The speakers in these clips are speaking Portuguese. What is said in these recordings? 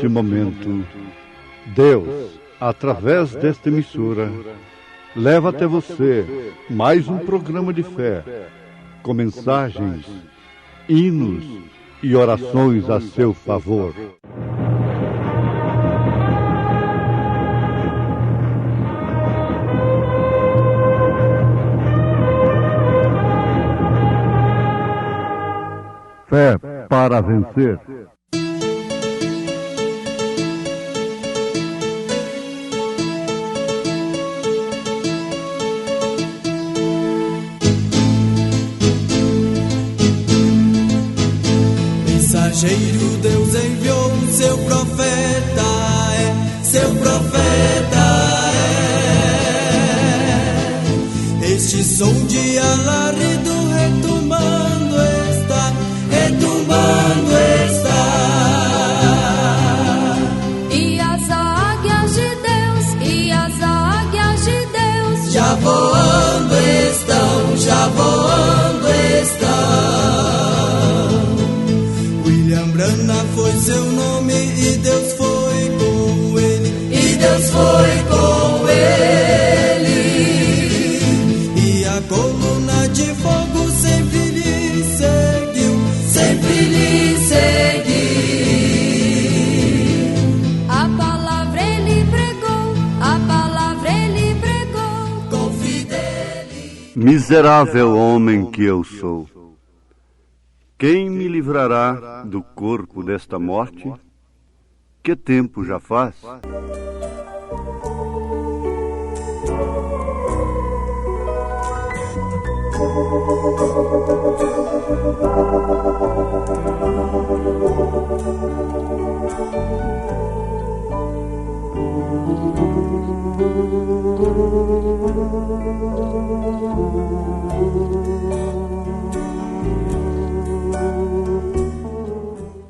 neste momento, Deus, através desta emissora, leva até você mais um programa de fé, com mensagens, hinos e orações a seu favor. Fé para vencer. Mensageiro, Deus enviou seu profeta, seu profeta é. Este som de alarido retumbando está, retumbando está. E as águias de Deus, e as águias de Deus já voando estão, já voando estão. Brana foi seu nome e Deus foi com ele, e Deus foi com ele. E a coluna de fogo sempre lhe seguiu, sempre lhe seguiu. A palavra ele pregou, a palavra ele pregou com fidelidade. Miserável homem que eu sou, quem me livrará do corpo desta morte? Que tempo já faz?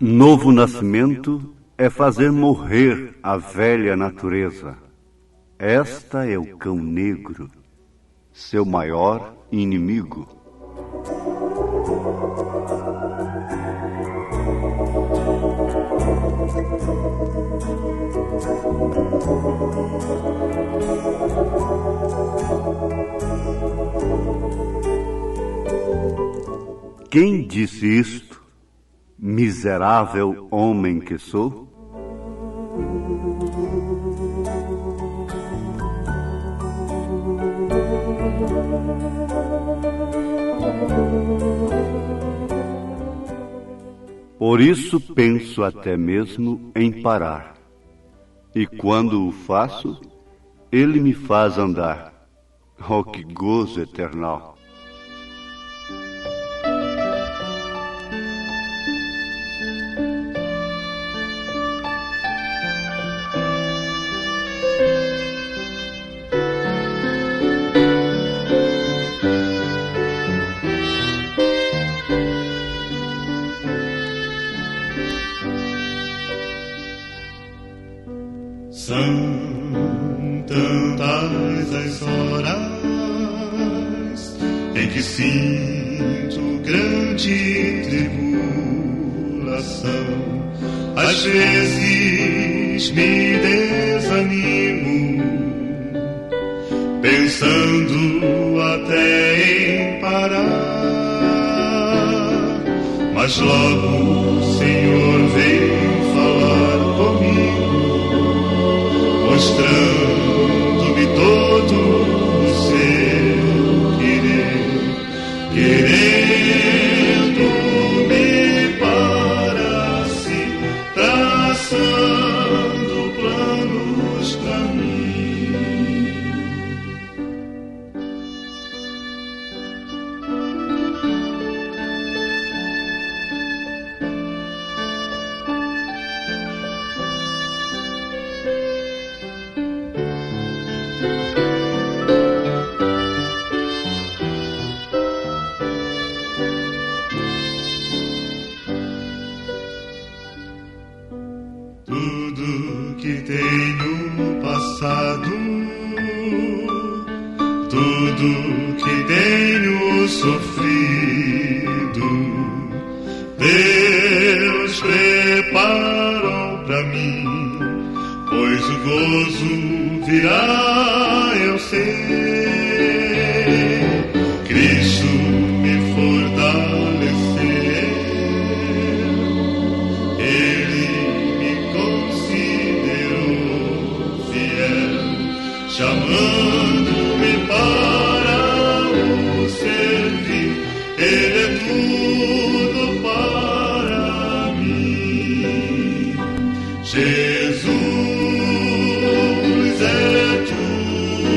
Novo nascimento é fazer morrer a velha natureza. Esta é o cão negro, seu maior inimigo. Quem disse isto? Miserável homem que sou? Por isso penso até mesmo em parar. E quando o faço, ele me faz andar. Oh, que gozo eternal! São tantas as horas em que sinto grande tribulação. Às vezes me desanimo, pensando até em parar, mas logo o Senhor veio falar comigo, mostrando-me todo o seu querer, querendo-me para si, traçando planos pra mim. Tudo que tenho passado, tudo que tenho sofrido, Deus preparou pra mim virá, eu sei. Cristo me fortaleceu, Ele me considerou fiel, chamando-me para o servir. Ele é tudo para mim. Jesus é tudo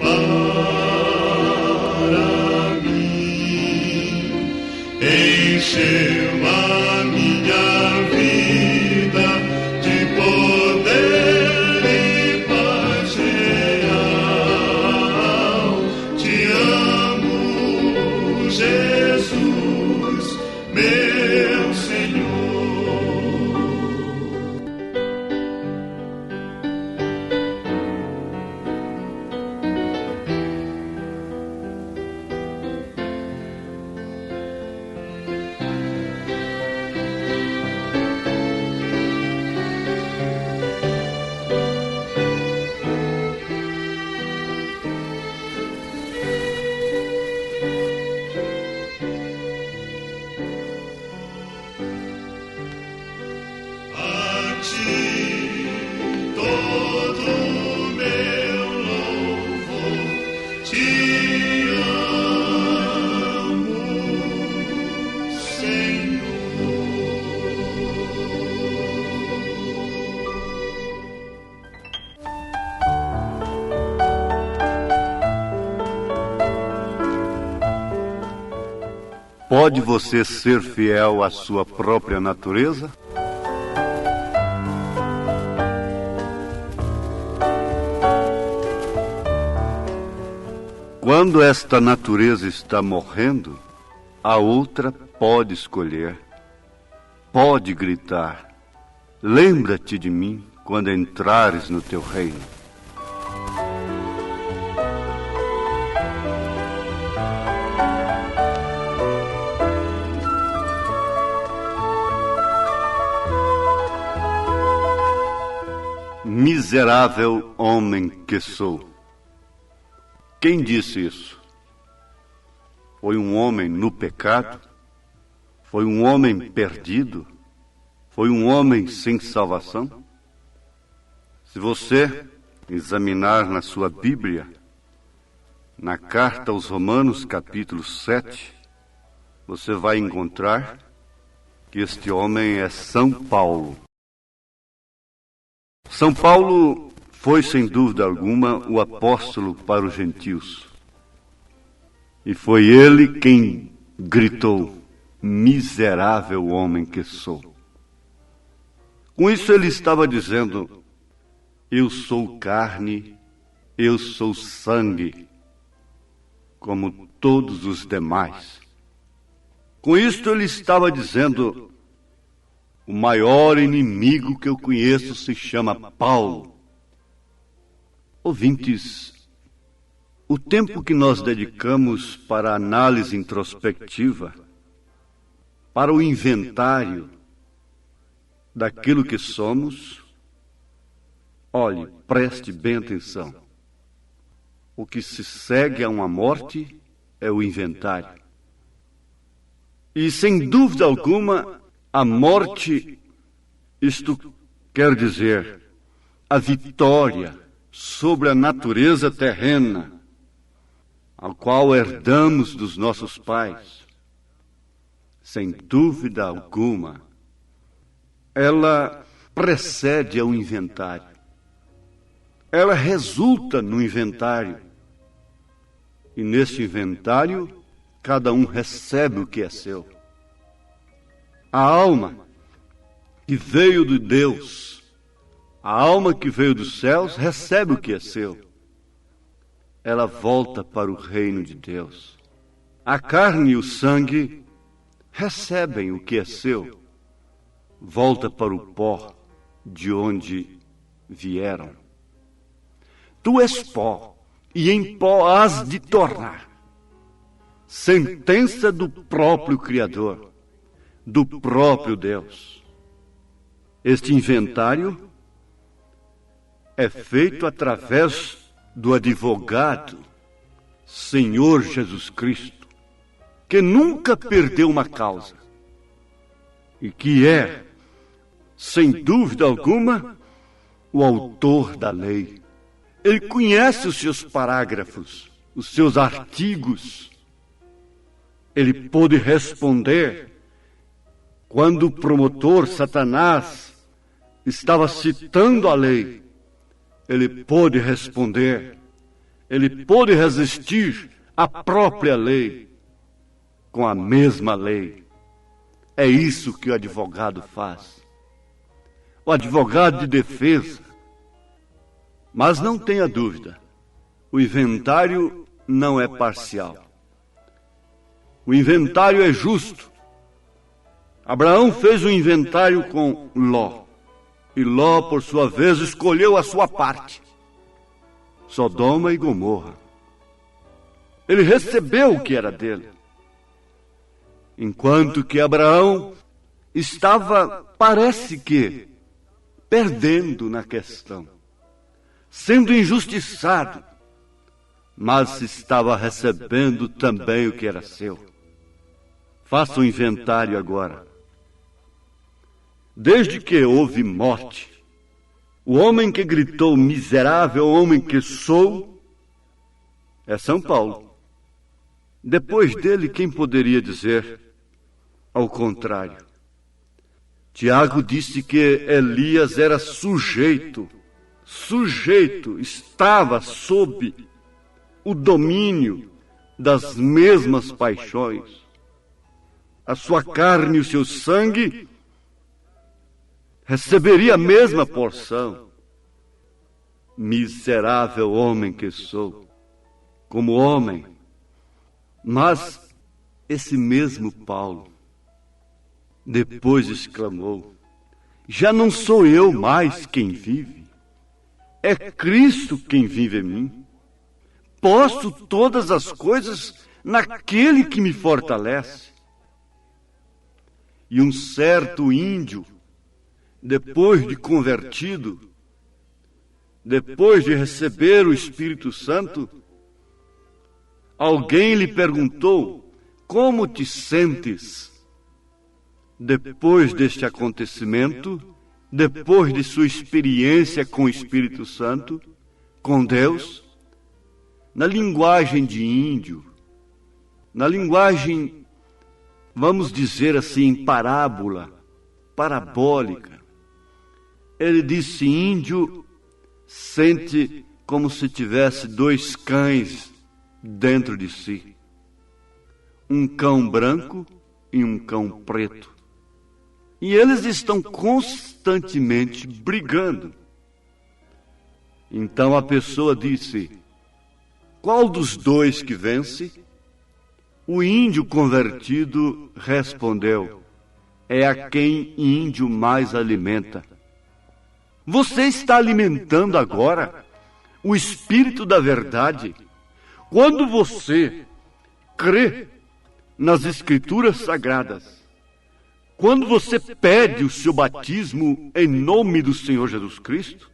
para mim. Encheu a minha vida de poder e paz real. Te amo, Jesus, meu Senhor. A ti todo meu louvor, te amo, Senhor. Pode você ser fiel à sua própria natureza? Quando esta natureza está morrendo, a outra pode escolher, pode gritar: lembra-te de mim quando entrares no teu reino. Miserável homem que sou. Quem disse isso? Foi um homem no pecado? Foi um homem perdido? Foi um homem sem salvação? Se você examinar na sua Bíblia, na carta aos Romanos, capítulo 7, você vai encontrar que este homem é São Paulo. São Paulo foi, sem dúvida alguma, o apóstolo para os gentios. E foi ele quem gritou: miserável homem que sou. Com isso ele estava dizendo: eu sou carne, eu sou sangue, como todos os demais. Com isto ele estava dizendo: o maior inimigo que eu conheço se chama Paulo. Ouvintes, o tempo que nós dedicamos para a análise introspectiva, para o inventário daquilo que somos, olhe, preste bem atenção. O que se segue a uma morte é o inventário. E, sem dúvida alguma, a morte, isto quer dizer, a vitória sobre a natureza terrena, a qual herdamos dos nossos pais, sem dúvida alguma, ela precede ao inventário. Ela resulta no inventário. E neste inventário, cada um recebe o que é seu. A alma que veio de Deus, a alma que veio dos céus, recebe o que é seu. Ela volta para o reino de Deus. A carne e o sangue recebem o que é seu. Volta para o pó de onde vieram. Tu és pó, e em pó has de tornar. Sentença do próprio Criador, do próprio Deus. Este inventário é feito através do advogado, Senhor Jesus Cristo, que nunca perdeu uma causa e que é, sem dúvida alguma, o autor da lei. Ele conhece os seus parágrafos, os seus artigos. Ele pôde responder quando o promotor Satanás estava citando a lei. Ele pôde responder, ele pôde resistir à própria lei com a mesma lei. É isso que o advogado faz. O advogado de defesa. Mas não tenha dúvida, o inventário não é parcial. O inventário é justo. Abraão fez um inventário com Ló. E Ló, por sua vez, escolheu a sua parte. Sodoma e Gomorra. Ele recebeu o que era dele. Enquanto que Abraão estava, parece que, perdendo na questão, sendo injustiçado, mas estava recebendo também o que era seu. Faça um inventário agora. Desde que houve morte, o homem que gritou miserável homem que sou é São Paulo. Depois dele, quem poderia dizer ao contrário? Tiago disse que Elias era sujeito, estava sob o domínio das mesmas paixões. A sua carne e o seu sangue receberia a mesma porção. Miserável homem que sou, como homem. Mas esse mesmo Paulo depois exclamou: já não sou eu mais quem vive, é Cristo quem vive em mim. Posso todas as coisas naquele que me fortalece. E um certo índio, depois de convertido, depois de receber o Espírito Santo, alguém lhe perguntou: como te sentes depois deste acontecimento, depois de sua experiência com o Espírito Santo, com Deus? Na linguagem de índio, na linguagem, vamos dizer assim, parabólica, ele disse: índio sente como se tivesse dois cães dentro de si, um cão branco e um cão preto, e eles estão constantemente brigando. Então a pessoa disse: qual dos dois que vence? O índio convertido respondeu: é a quem índio mais alimenta. Você está alimentando agora o Espírito da verdade. Quando você crê nas Escrituras Sagradas, quando você pede o seu batismo em nome do Senhor Jesus Cristo,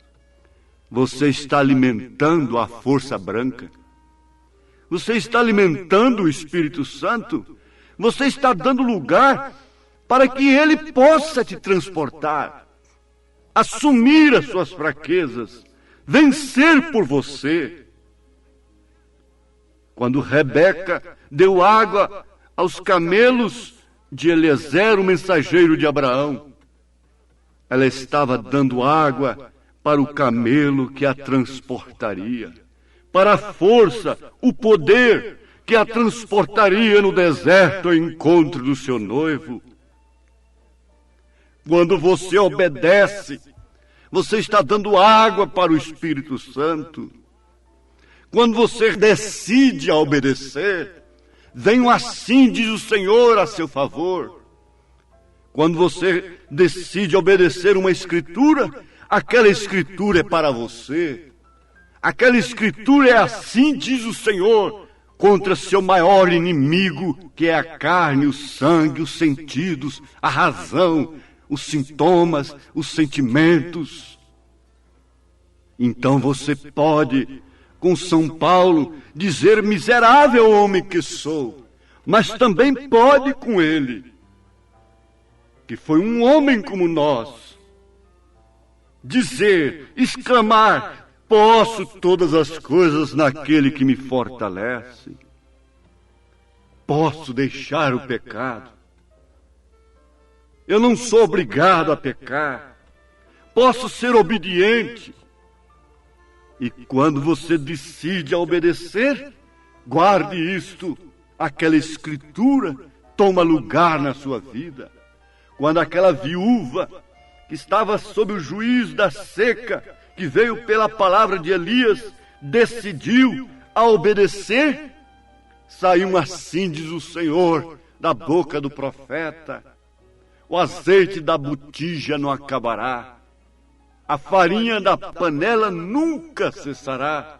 você está alimentando a força branca. Você está alimentando o Espírito Santo. Você está dando lugar para que Ele possa te transportar, assumir as suas fraquezas, vencer por você. Quando Rebeca deu água aos camelos de Eliezer, o mensageiro de Abraão, ela estava dando água para o camelo que a transportaria, para a força, o poder que a transportaria no deserto ao encontro do seu noivo. Quando você obedece, você está dando água para o Espírito Santo. Quando você decide a obedecer, venham assim, diz o Senhor, a seu favor. Quando você decide obedecer uma escritura, aquela escritura é para você. Aquela escritura é assim, diz o Senhor, contra seu maior inimigo, que é a carne, o sangue, os sentidos, a razão, os sintomas, os sentimentos. Então você pode, com São Paulo, dizer: miserável homem que sou, mas também pode com ele, que foi um homem como nós, dizer, exclamar: posso todas as coisas naquele que me fortalece. Posso deixar o pecado. Eu não sou obrigado a pecar. Posso ser obediente. E quando você decide a obedecer, guarde isto, aquela escritura toma lugar na sua vida. Quando aquela viúva que estava sob o juízo da seca, que veio pela palavra de Elias, decidiu a obedecer, saiu assim, diz o Senhor, da boca do profeta: o azeite da botija não acabará, a farinha da panela nunca cessará.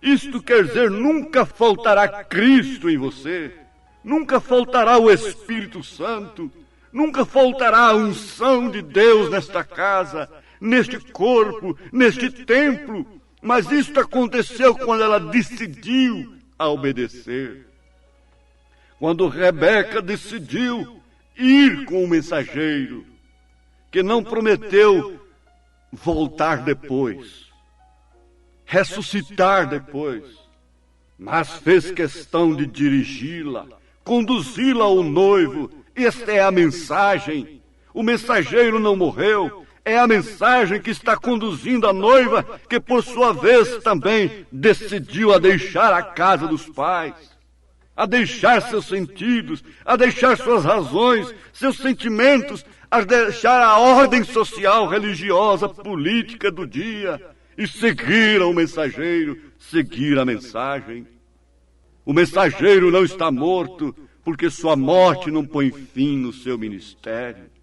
Isto quer dizer, nunca faltará Cristo em você, nunca faltará o Espírito Santo, nunca faltará a unção de Deus nesta casa, neste corpo, neste templo. Mas isto aconteceu quando ela decidiu a obedecer. Quando Rebeca decidiu ir com o mensageiro, que não prometeu voltar depois, ressuscitar depois, mas fez questão de dirigi-la, conduzi-la ao noivo. Esta é a mensagem. O mensageiro não morreu. É a mensagem que está conduzindo a noiva, que por sua vez também decidiu a deixar a casa dos pais, a deixar seus sentidos, a deixar suas razões, seus sentimentos, a deixar a ordem social, religiosa, política do dia e seguir ao mensageiro, seguir a mensagem. O mensageiro não está morto, porque sua morte não põe fim no seu ministério.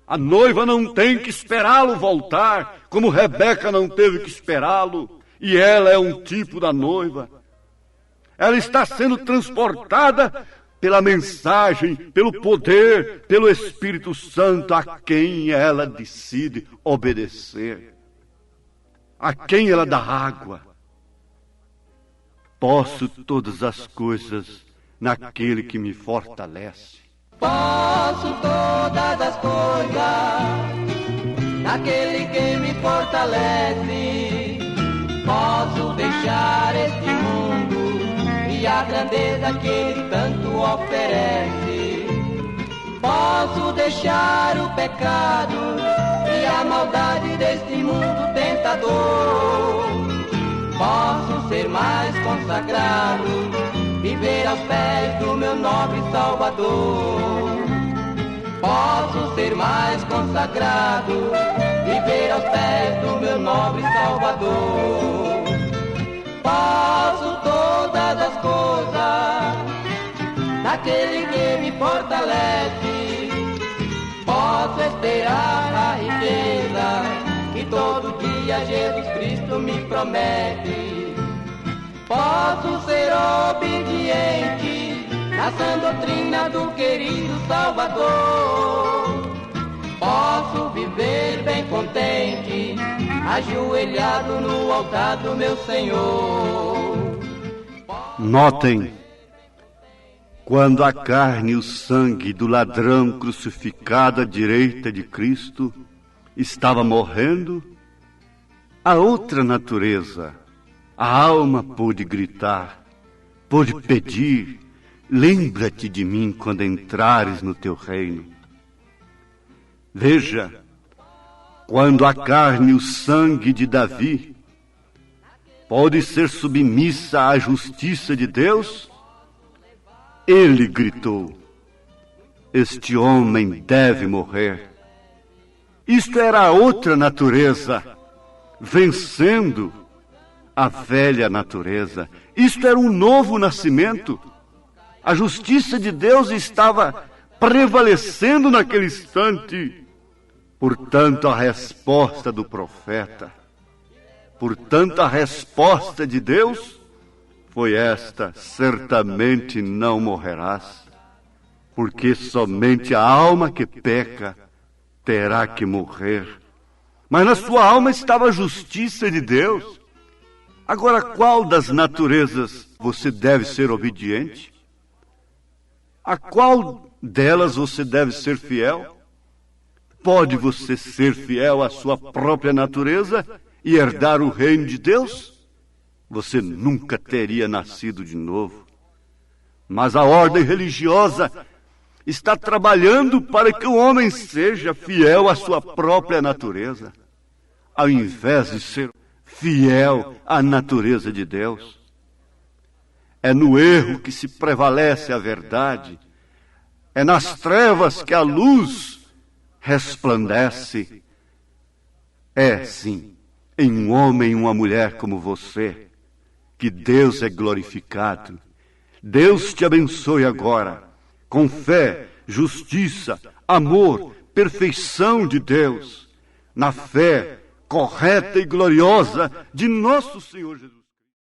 A noiva não tem que esperá-lo voltar, como Rebeca não teve que esperá-lo, e ela é um tipo da noiva. Ela está sendo transportada pela mensagem, pelo poder, pelo Espírito Santo, a quem ela decide obedecer, a quem ela dá água. Posso todas as coisas naquele que me fortalece. Posso todas as coisas naquele que me fortalece. Posso deixar este mundo e a grandeza que ele tanto oferece. Posso deixar o pecado e a maldade deste mundo tentador. Posso ser mais consagrado, viver aos pés do meu nobre Salvador. Posso ser mais consagrado, viver aos pés do meu nobre Salvador. Posso todas as coisas naquele que me fortalece. Posso esperar a riqueza que todo dia Jesus Cristo me promete. Posso ser obediente na sã doutrina do querido Salvador. Posso viver bem contente, ajoelhado no altar do meu Senhor. Notem, quando a carne e o sangue do ladrão crucificado à direita de Cristo estava morrendo, a outra natureza, a alma, pôde gritar, pôde pedir: lembra-te de mim quando entrares no teu reino. Veja, quando a carne e o sangue de Davi pode ser submissa à justiça de Deus, ele gritou: este homem deve morrer. Isto era a outra natureza, vencendo a velha natureza. Isto era um novo nascimento. A justiça de Deus estava prevalecendo naquele instante. Portanto, a resposta do profeta, portanto, a resposta de Deus foi esta: certamente não morrerás, porque somente a alma que peca terá que morrer. Mas na sua alma estava a justiça de Deus. Agora, qual das naturezas você deve ser obediente? A qual delas você deve ser fiel? Pode você ser fiel à sua própria natureza e herdar o reino de Deus? Você nunca teria nascido de novo. Mas a ordem religiosa está trabalhando para que o homem seja fiel à sua própria natureza, ao invés de ser fiel à natureza de Deus. É no erro que se prevalece a verdade. É nas trevas que a luz resplandece. É, sim, em um homem e uma mulher como você, que Deus é glorificado. Deus te abençoe agora, com fé, justiça, amor, perfeição de Deus, na fé correta e gloriosa de nosso Senhor Jesus.